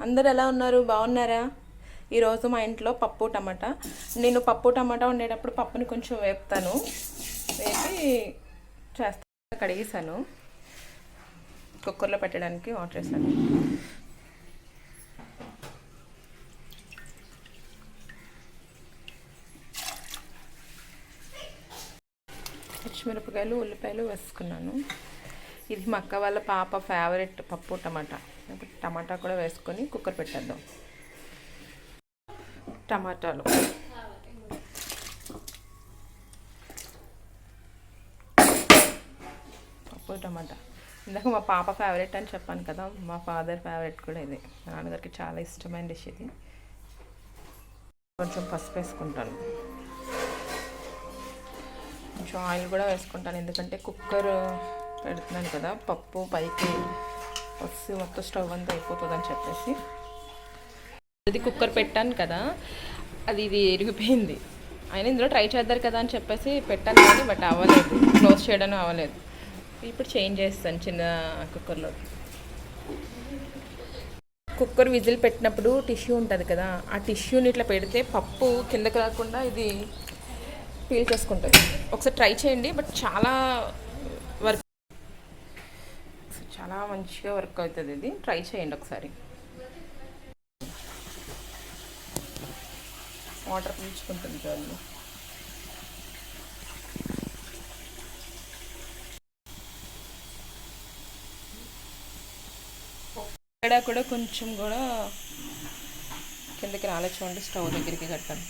అందరు ఎలా ఉన్నారు? బాగున్నారా? ఈరోజు మా ఇంట్లో పప్పు టమాటా. నేను పప్పు టమాటా వండేటప్పుడు పప్పుని కొంచెం వేపుతాను, వేపి చేస్తాను. కడిగేసాను, కుక్కర్లో పెట్టడానికి ఆర్డర్ చేశాను. పచ్చిమిరపకాయలు, ఉల్లిపాయలు వేసుకున్నాను. ఇది మా అక్క వాళ్ళ పాప ఫేవరెట్ పప్పు టమాటా. టమాటా కూడా వేసుకొని కుక్కర్ పెట్టేద్దాం. టమాటాలు, పప్పు టమాటా. ఇందాక మా పాప ఫేవరెట్ అని చెప్పాను కదా, మా ఫాదర్ ఫేవరెట్ కూడా ఇది. మా నాన్నగారికి చాలా ఇష్టమైన డిష్ ఇది. కొంచెం పసుపు వేసుకుంటాను, కొంచెం ఆయిల్ కూడా వేసుకుంటాను, ఎందుకంటే కుక్కర్ పెడుతున్నాను కదా, పప్పు పైకి వస్తే మొత్తం స్టవ్ అంతా అయిపోతుంది అని చెప్పేసి. అది కుక్కర్ పెట్టాను కదా, ఇది ఇరిగిపోయింది. అయినా ఇందులో ట్రై చేద్దారు కదా అని చెప్పేసి పెట్టాను, కానీ బట్ అవ్వలేదు, క్లోజ్ చేయడం అవ్వలేదు. ఇప్పుడు చేంజ్ చేస్తాను చిన్న కుక్కర్లో. కుక్కర్ విజిల్ పెట్టినప్పుడు టిష్యూ ఉంటుంది కదా, ఆ టిష్యూని ఇట్లా పెడితే పప్పు కిందకి రాకుండా ఇది పీల్ చేసుకుంటుంది. ఒకసారి ట్రై చేయండి, బట్ చాలా మంచిగా వర్క్ అవుతుంది. ఇది ట్రై చేయండి ఒకసారి. వాటర్ పీల్చుకుంటుంది చూడండి. ఇక్కడ కూడా కొంచెం కూడా కిందకి రాలే చూడండి, స్టవ్ దగ్గరికి కట్టాను.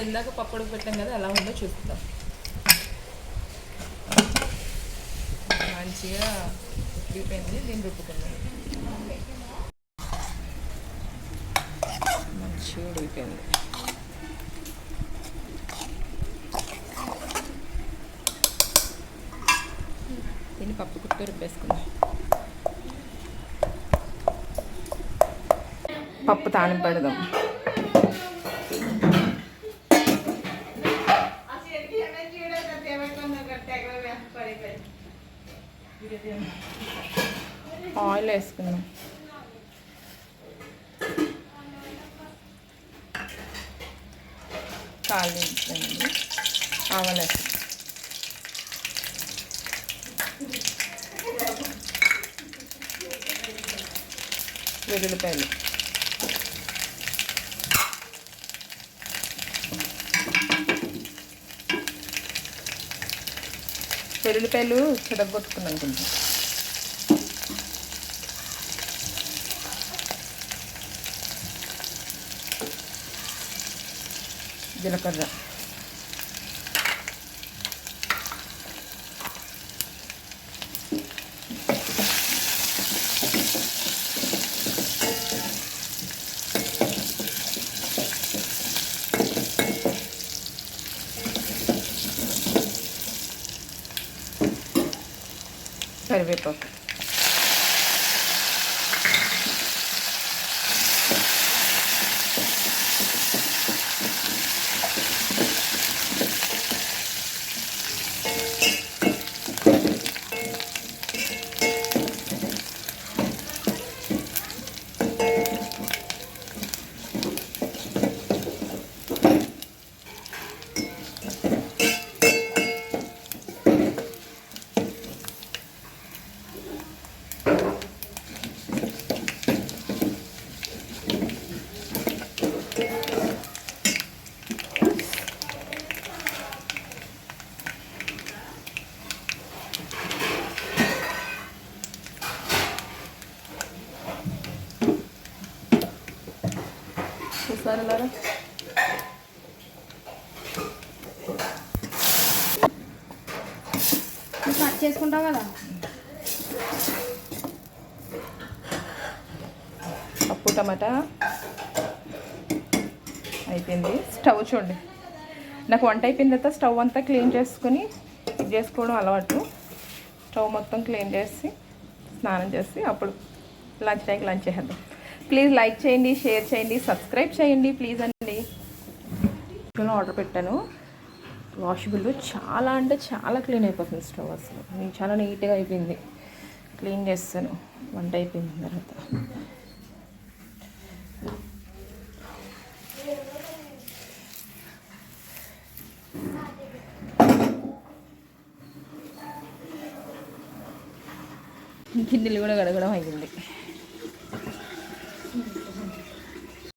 ఇందాక పప్పుడు పెట్టాం కదా, ఎలా ఉందో చూస్తాం. మంచిగా ఉడిపోయింది, దీన్ని రుబ్బుకున్నాం. మంచిగా ఉడిపోయింది. దీన్ని పప్పు కుట్టు రుబ్బేసుకుందాం. పప్పు తాలింపు పెడదాం. ఆయిల్ వేసుకుందాం. కాలించండి, ఆవాలు వేస్తాం, వెల్లుల్లిపాయలు, వెల్లుల్లిపాయలు చెడగొట్టుకున్నాను కొంచెం. జీలకర్ర, కరివేపాకు, చూసారా? కట్ చేసుకుంటావు కదా. పప్పు టమాటా అయిపోయింది. స్టవ్ చూడండి, నాకు వంట అయిపోయిన తర్వాత స్టవ్ అంతా క్లీన్ చేసుకొని ఇది చేసుకోవడం అలవాటు. స్టవ్ మొత్తం క్లీన్ చేసి స్నానం చేసి అప్పుడు లంచ్ టైంకి లంచ్ చేసేద్దాం. ప్లీజ్ లైక్ చేయండి, షేర్ చేయండి, సబ్స్క్రైబ్ చేయండి ప్లీజ్ అండి. ఆర్డర్ పెట్టాను. వాషబుల్ చాలా అంటే చాలా క్లీన్ అయిపోతుంది స్టవ్. అసలు చాలా నీట్గా అయిపోయింది. క్లీన్ చేస్తాను వంట అయిపోయిన తర్వాత. గిన్నెలు కూడా గడగడం అయింది.